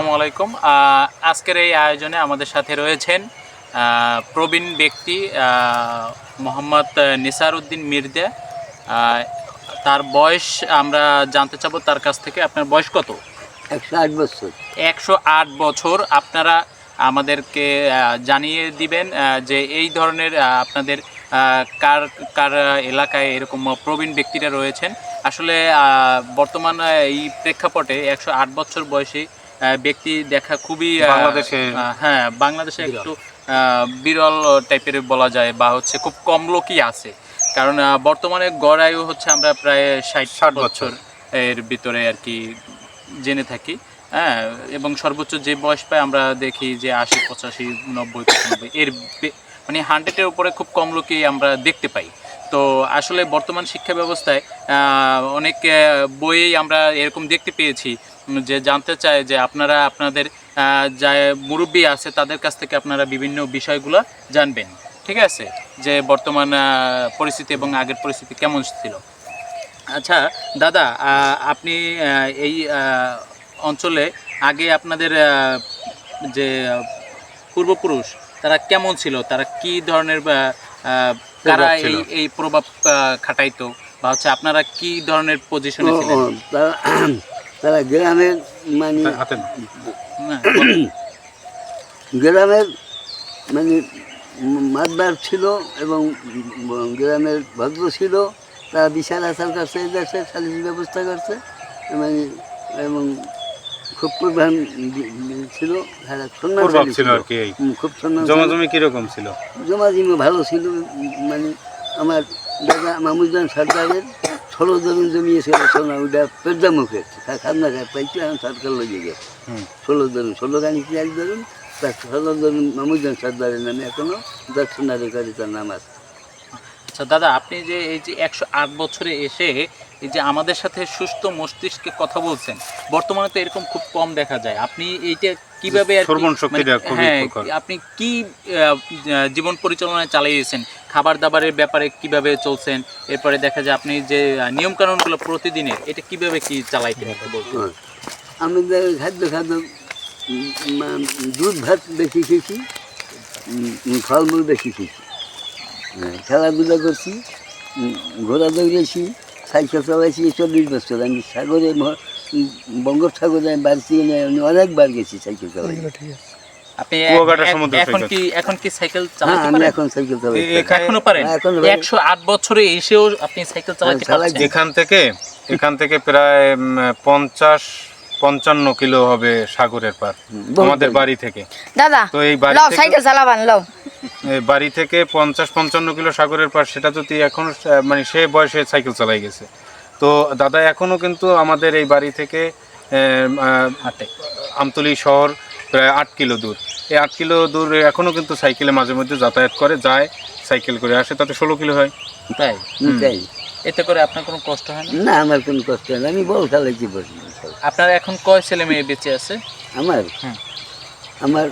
আসসালামু আলাইকুম। আজকের এই আয়োজনে আমাদের সাথে রয়েছেন প্রবীণ ব্যক্তি মোহাম্মদ নিসার উদ্দিন মির্জা। তার বয়স আমরা জানতে চাবো তার কাছ থেকে। আপনার বয়স কত? 108 বছর। 108 বছর। আপনারা আমাদেরকে জানিয়ে দিবেন যে এই ধরনের আপনাদের কার কার এলাকায় এরকম প্রবীণ ব্যক্তিরা রয়েছেন। আসলে বর্তমান এই প্রেক্ষাপটে 108 বছর বয়সী ব্যক্তি দেখা খুবই বাংলাদেশে হ্যাঁ, বাংলাদেশে একটু বিরল টাইপের বলা যায়, বা হচ্ছে খুব কম লোকই আছে। কারণ বর্তমানে গড় আয়ু হচ্ছে আমরা প্রায় 60 বছর এর ভিতরে আর কি জেনে থাকি। হ্যাঁ, এবং সর্বোচ্চ যে বয়স পায় আমরা দেখি যে 80, 85, 90, 95 এর মানে 100-এর উপরে খুব কম লোকই আমরা দেখতে পাই। তো আসলে বর্তমান শিক্ষা ব্যবস্থায় অনেক বইয়েই আমরা এরকম দেখতে পেয়েছি যে জানতে চায় যে আপনারা আপনাদের যা মুরব্বী আছে তাদের কাছ থেকে আপনারা বিভিন্ন বিষয়গুলো জানবেন। ঠিক আছে, যে বর্তমান পরিস্থিতি এবং আগের পরিস্থিতি কেমন ছিল। আচ্ছা দাদা, আপনি এই অঞ্চলে আগে আপনাদের যে পূর্বপুরুষ তারা কেমন ছিল, তারা কি ধরনের কারা এই প্রভাব খাটাইতো, বা হচ্ছে আপনারা কি ধরনের পজিশনে ছিলেন? তারা গ্রামের মানে হ্যাঁ, গ্রামের মানে মাতবার ছিল এবং গ্রামের ভদ্র ছিল। তারা বিশাল আচার করছে, দেশে সালিসি ব্যবস্থা করছে মানে, এবং খুব প্রধান ছিল, প্রভাব ছিল আর কি। খুব সম্মান। জমাজমি কিরকম ছিল? জমাজমি ভালো ছিল। মানে আমার দাদা মামুজান সরকারের 16 দরুন জমি ছিল, সোনা ওইটা পেদ্দা মুখে খাজনা পাইছে, এখন সরকার লইয়ে গেছে। 16 দরুন, 16 গানি 1 দরুন, তার 16 দরুন মামুজান সরকারের নামে এখনো দর্শনাধিকারী তার নাম আছে। আচ্ছা দাদা, আপনি যে এই যে 108 বছরে এসে এই যে আমাদের সাথে সুস্থ মস্তিষ্কে কথা বলছেন, বর্তমানে তো এরকম খুব কম দেখা যায়। আপনি এইটা কিভাবে আপনি কি জীবন পরিচালনায় চালিয়েছেন? খাবার দাবারের ব্যাপারে কিভাবে চলছেন? এরপরে দেখা যায় আপনি যে নিয়ম কানুনগুলো প্রতিদিনের, এটা কিভাবে কি চালাইতেন একটু বলুন। আমাদের খাদ্য দুধ ভাত বেশি খেয়েছি, ফলমূল বেশি খেয়েছি, খেলাধুলা করছি, ঘোরা দৌড়েছি, সাইকেল চালাইছি 40 বছর। আমি সাগরে বঙ্গোপসাগরে আমি বাড়ছি, অনেকবার গেছি সাইকেল চালাই। আপনি এখন কি সাইকেল চালাতে পারেন? আমি এখন সাইকেল চালাই, এখনো পারেন? 108 বছরে এসেও আপনি সাইকেল চালাতে পারছেন? এখান থেকে প্রায় 50-55 কিলো হবে সাগরের পার আমাদের বাড়ি থেকে। দাদা তো এই বাড়ি থেকে সাইকেল চালাবান লও, এই বাড়ি থেকে 50-55 কিলো সাগরের পার, সেটা যদি এখন মানে সে বয়সে সাইকেল চালাই গেছে। তো দাদা এখনো কিন্তু আমাদের এই বাড়ি থেকে আমতলী শহর প্রায় 8 কিলো দূর। এই 8 কিলো দূর এখনো কিন্তু সাইকেলে মাঝে মধ্যে যাতায়াত করে, যায়, সাইকেল করে আসে, তাতে 16 কিলো হয়। তাই তাই এতে করে আপনার কোনো কষ্ট হয় না? না, আমার কোনো কষ্ট হয় না, আমি বল খেলাইছি। আপনার এখন কয় ছেলে মেয়ে বেঁচে আছে? আমার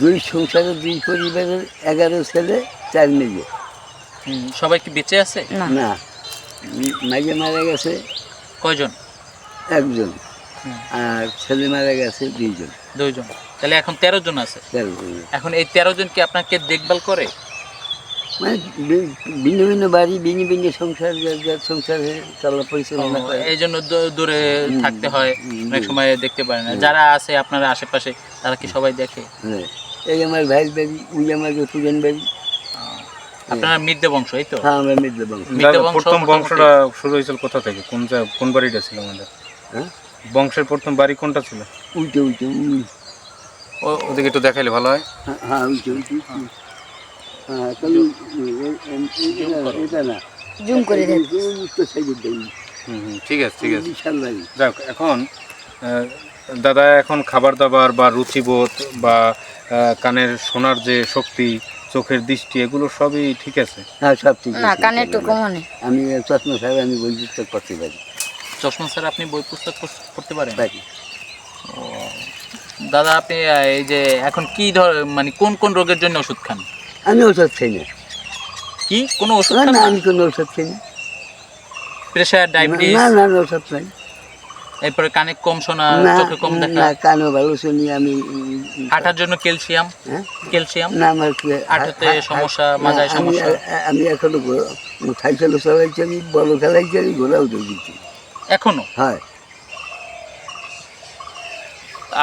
2 সংসারে 2 পরিবারের 11 ছেলে 4 মেয়ে। সবাই কি বেঁচে আছে? না, মাইয়ে মারা গেছে। কয়জন? 1 জন। আর ছেলে মারা গেছে 2 জন। 2 জন, তাহলে এখন 13 জন আছে। এখন এই 13 জন কি আপনাকে দেখভাল করে? মানে ভিন্ন ভিন্ন বাড়ি, ভিন্ন ভিন্ন সংসার, সংসারে চলা পরিচালনা করে। এই জন্য দূরে থাকতে হয়, অনেক সময় দেখতে পারে না। যারা আছে আপনার আশেপাশে তারা কি সবাই দেখে? এই আমার ভাইয়ের বাড়ি, ওই আমার পুরান বাড়ি। আপনারা মির্জা বংশ, এই তো? হ্যাঁ, আমরা মির্জা বংশ। প্রথম বংশটা শুরু হয়েছিল কোথা থেকে? কোন বাড়িটা ছিল আমাদের? বংশের প্রথম বাড়ি কোনটা ছিল? উইটে ওদিকে একটু দেখাইলে ভালো হয়। হ্যাঁ, উইটে ঠিক আছে। যাক, এখন দাদা এখন খাবার দাবার বা রুচিবোধ বা কানের শোনার যে শক্তি, চোখের দৃষ্টি, এগুলো সবই ঠিক আছে? হ্যাঁ, সব ঠিক আছে। কানের টুকু মনে আমি চশমা ছাড়া আমি বই পুস্তক পড়তে পারি। চশমা ছাড়া আপনি বই পুস্তক পড়তে পারেন? দাদা, আপনি এই যে এখন কি মানে কোন কোন রোগের জন্য ওষুধ খান? আমি ওষুধ খাই না। কি কোনো ওষুধ? না, আমি কোনো ওষুধ খাই না। Pressure, diabetes? না, ওষুধ খাই। এরপরে কানে কম শোনা, না চোখে কম দেখা, না কানও ভালো শুনি আমি। হাঁটার জন্য ক্যালসিয়াম, হ্যাঁ? ক্যালসিয়াম না আমার হাঁটুতে সমস্যা, মাজায় আমি সমস্যা। আমি এখনো সাইকেলও চালাইছি, আমি বড় খেলাইছি, আমি ঘোড়াও দেখেছি। এখনো হয়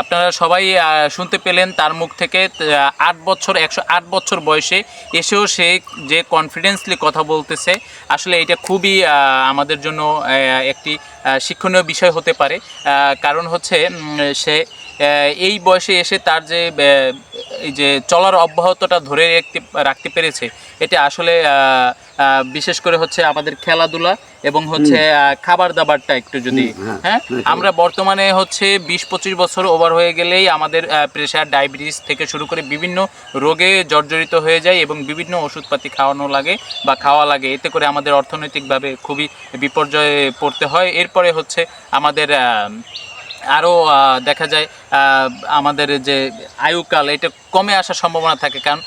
আপনারা সবাই শুনতে পেলেন তার মুখ থেকে 8 বছর 108 বছর বয়সে এসেও সে যে কনফিডেন্সলি কথা বলতেছে, আসলে এটা খুবই আমাদের জন্য একটি শিক্ষণীয় বিষয় হতে পারে। কারণ হচ্ছে সে এই বয়সে এসে তার যে এই যে চলার অব্যাহতটা ধরে রাখতে পেরেছে, এটা আসলে বিশেষ করে হচ্ছে আমাদের খেলাধুলা এবং হচ্ছে খাবার দাবারটা একটু যদি হ্যাঁ, আমরা বর্তমানে হচ্ছে 20-25 বছর ওভার হয়ে গেলেই আমাদের প্রেশার, ডায়াবেটিস থেকে শুরু করে বিভিন্ন রোগে জর্জরিত হয়ে যায় এবং বিভিন্ন ওষুধপাতি খাওয়ানো লাগে বা খাওয়া লাগে। এতে করে আমাদের অর্থনৈতিকভাবে খুবই বিপর্যয়ে পড়তে হয়। এরপরে হচ্ছে আমাদের আরও দেখা যায় আমাদের যে আয়ুকাল এটা কমে আসার সম্ভাবনা থাকে, কারণ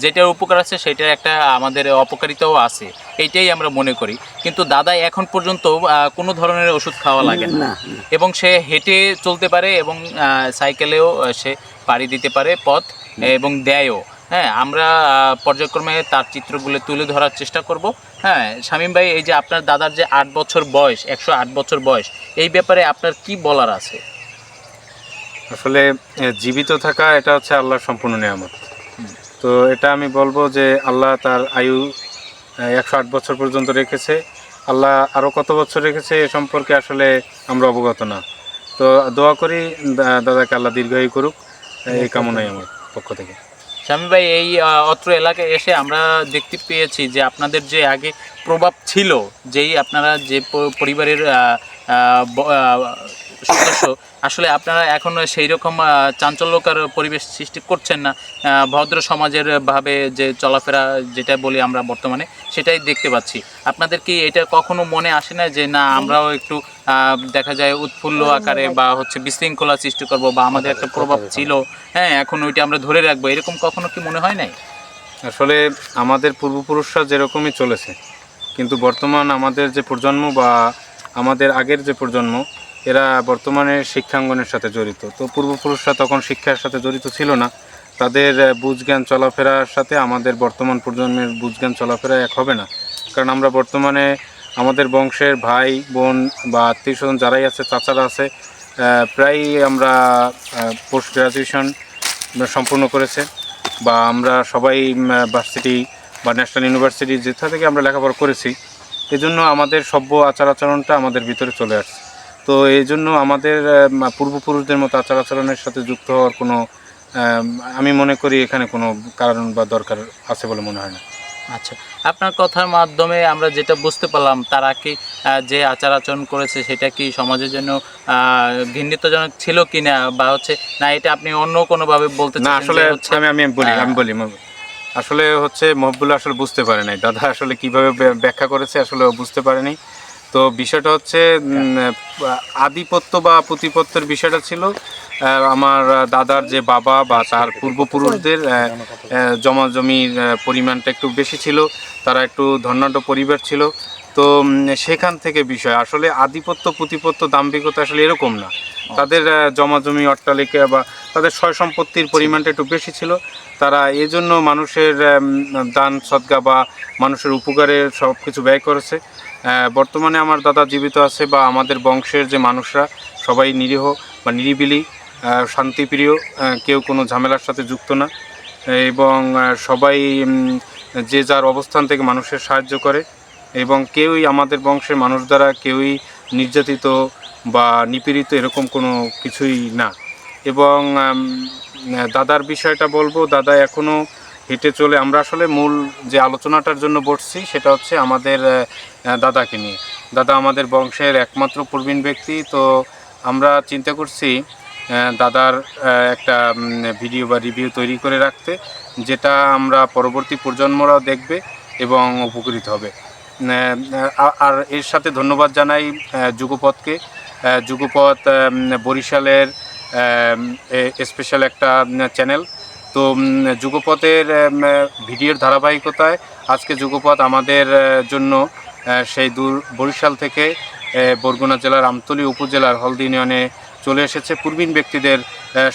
যেটার উপকার আছে সেটার একটা আমাদের অপকারিতাও আছে, এইটাই আমরা মনে করি। কিন্তু দাদা এখন পর্যন্ত কোনো ধরনের ওষুধ খাওয়া লাগে না এবং সে হেঁটে চলতে পারে এবং সাইকেলেও সে পাড়ি দিতে পারে পথ এবং দেয়ও। হ্যাঁ, আমরা পর্যায়ক্রমে তার চিত্রগুলো তুলে ধরার চেষ্টা করব। হ্যাঁ শামীম ভাই, এই যে আপনার দাদার যে 8 বছর বয়স, 108 বছর বয়স, এই ব্যাপারে আপনার কি বলার আছে? আসলে জীবিত থাকা এটা হচ্ছে আল্লাহর সম্পূর্ণ নিয়ামত। তো এটা আমি বলবো যে আল্লাহ তার আয়ু 108 বছর পর্যন্ত রেখেছে। আল্লাহ আরও কত বছর রেখেছে এ সম্পর্কে আসলে আমরা অবগত না। তো দোয়া করি দাদাকে আল্লাহ দীর্ঘায়ু করুক, এই কামনাই আমার পক্ষ থেকে। শামীম ভাই, এই অত্র এলাকায় এসে আমরা দেখতে পেয়েছি যে আপনাদের যে আগে প্রভাব ছিল, যেই আপনারা যে পরিবারের সদস্য, আসলে আপনারা এখন সেই রকম চাঞ্চল্যকর পরিবেশ সৃষ্টি করছেন না। ভদ্র সমাজের ভাবে যে চলাফেরা যেটা বলি আমরা বর্তমানে, সেটাই দেখতে পাচ্ছি। আপনাদের কি এটা কখনো মনে আসে না যে না আমরাও একটু দেখা যায় উৎফুল্ল আকারে বা হচ্ছে বিশৃঙ্খলা সৃষ্টি করব, বা আমাদের একটা প্রভাব ছিল, হ্যাঁ এখন ওইটা আমরা ধরে রাখবো, এরকম কখনো কি মনে হয় নাই? আসলে আমাদের পূর্বপুরুষরা যেরকমই চলেছে, কিন্তু বর্তমান আমাদের যে প্রজন্ম বা আমাদের আগের যে প্রজন্ম, এরা বর্তমানে শিক্ষাঙ্গনের সাথে জড়িত। তো পূর্বপুরুষরা তখন শিক্ষার সাথে জড়িত ছিল না, তাদের বুঝজ্ঞান চলাফেরার সাথে আমাদের বর্তমান প্রজন্মের বুঝজ্ঞান চলাফেরা এক হবে না। কারণ আমরা বর্তমানে আমাদের বংশের ভাই বোন বা আত্মীয় স্বজন যারাই আছে, চাচারা আছে, প্রায়ই আমরা পোস্ট গ্রাজুয়েশন সম্পূর্ণ করেছে, বা আমরা সবাই ভার্সিটি বা ন্যাশনাল ইউনিভার্সিটি যেথা থেকে আমরা লেখাপড়া করেছি। এজন্য আমাদের সভ্য আচার আচরণটা আমাদের ভিতরে চলে আসছে। তো এই জন্য আমাদের পূর্বপুরুষদের মতো আচার আচরণের সাথে যুক্ত হওয়ার কোনো আমি মনে করি এখানে কোনো কারণ বা দরকার আছে বলে মনে হয় না। আচ্ছা, আপনার কথার মাধ্যমে আমরা যেটা বুঝতে পারলাম, তারা কি যে আচার আচরণ করেছে সেটা কি সমাজের জন্য ঘৃণিতজনক ছিল কিনা, বা হচ্ছে না এটা আপনি অন্য কোনোভাবে বলতে না, চাচ্ছেন? আসলে আমি বলি আসলে হচ্ছে মহবুল্লাহ আসলে বুঝতে পারে নাই, দাদা আসলে কিভাবে ব্যাখ্যা করেছে আসলে বুঝতে পারেনি। তো বিষয়টা হচ্ছে আধিপত্য বা প্রতিপত্তের বিষয়টা ছিল আমার দাদার যে বাবা বা তার পূর্বপুরুষদের জমা জমির পরিমাণটা একটু বেশি ছিল, তারা একটু ধনাঢ্য পরিবার ছিল। তো সেখান থেকে বিষয় আসলে আধিপত্য প্রতিপত্ত দাম্ভিকতা আসলে এরকম না, তাদের জমা জমি অট্টালিকা বা তাদের সয় সম্পত্তির পরিমাণটা একটু বেশি ছিল। তারা এই জন্য মানুষের দান সদকা বা মানুষের উপকারে সব কিছু ব্যয় করেছে। বর্তমানে আমার দাদা জীবিত আছে বা আমাদের বংশের যে মানুষরা সবাই নিরীহ বা নিরিবিলি, শান্তিপ্রিয়, কেউ কোনো ঝামেলার সাথে যুক্ত না, এবং সবাই যে যার অবস্থান থেকে মানুষের সাহায্য করে, এবং কেউই আমাদের বংশের মানুষ দ্বারা কেউই নির্যাতিত বা নিপীড়িত এরকম কোনো কিছুই না। এবং দাদার বিষয়টা বলবো, দাদা এখনও হেঁটে চলে। আমরা আসলে মূল যে আলোচনাটার জন্য বসছি সেটা হচ্ছে আমাদের দাদাকে নিয়ে। দাদা আমাদের বংশের একমাত্র প্রবীণ ব্যক্তি। তো আমরা চিন্তা করছি দাদার একটা ভিডিও বা রিভিউ তৈরি করে রাখতে, যেটা আমরা পরবর্তী প্রজন্মরাও দেখবে এবং উপকৃত হবে। আর এর সাথে ধন্যবাদ জানাই যুগপথকে। যুগপথ বরিশালের স্পেশাল একটা চ্যানেল। তো যুগপথের ভিডিওর ধারাবাহিকতায় আজকে যুগপথ আমাদের জন্য সেই বরিশাল থেকে বরগুনা জেলার আমতলী উপজেলার হলদি ইউনিয়নে চলে এসেছে পূর্বীন ব্যক্তিদের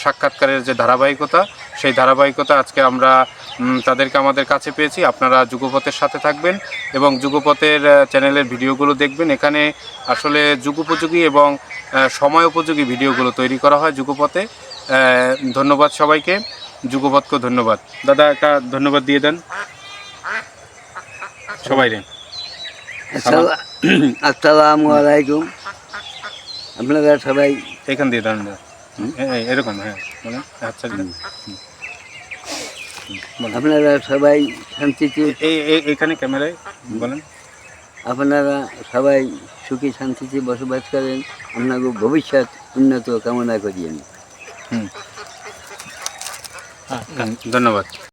সাক্ষাৎকারের যে ধারাবাহিকতা, সেই ধারাবাহিকতা আজকে আমরা তাদেরকে আমাদের কাছে পেয়েছি। আপনারা যুগপথের সাথে থাকবেন এবং যুগপথের চ্যানেলের ভিডিওগুলো দেখবেন। এখানে আসলে যুগোপযোগী এবং সময় উপযোগী ভিডিওগুলো তৈরি করা হয় যুগপথে। ধন্যবাদ সবাইকে, যুগপথকে ধন্যবাদ। দাদা একটা ধন্যবাদ দিয়ে দেন সবাই রে। আসসালামু আলাইকুম। আপনারা সবাই এখান দিয়ে দাঁড়ান, এরকম, হ্যাঁ বলেন। আচ্ছা আপনারা সবাই শান্তিতে, এখানে ক্যামেরায় বলেন। আপনারা সবাই সুখী শান্তিতে বসবাস করেন। আপনাকে ভবিষ্যৎ উন্নত কামনা করি আমি। ধন্যবাদ।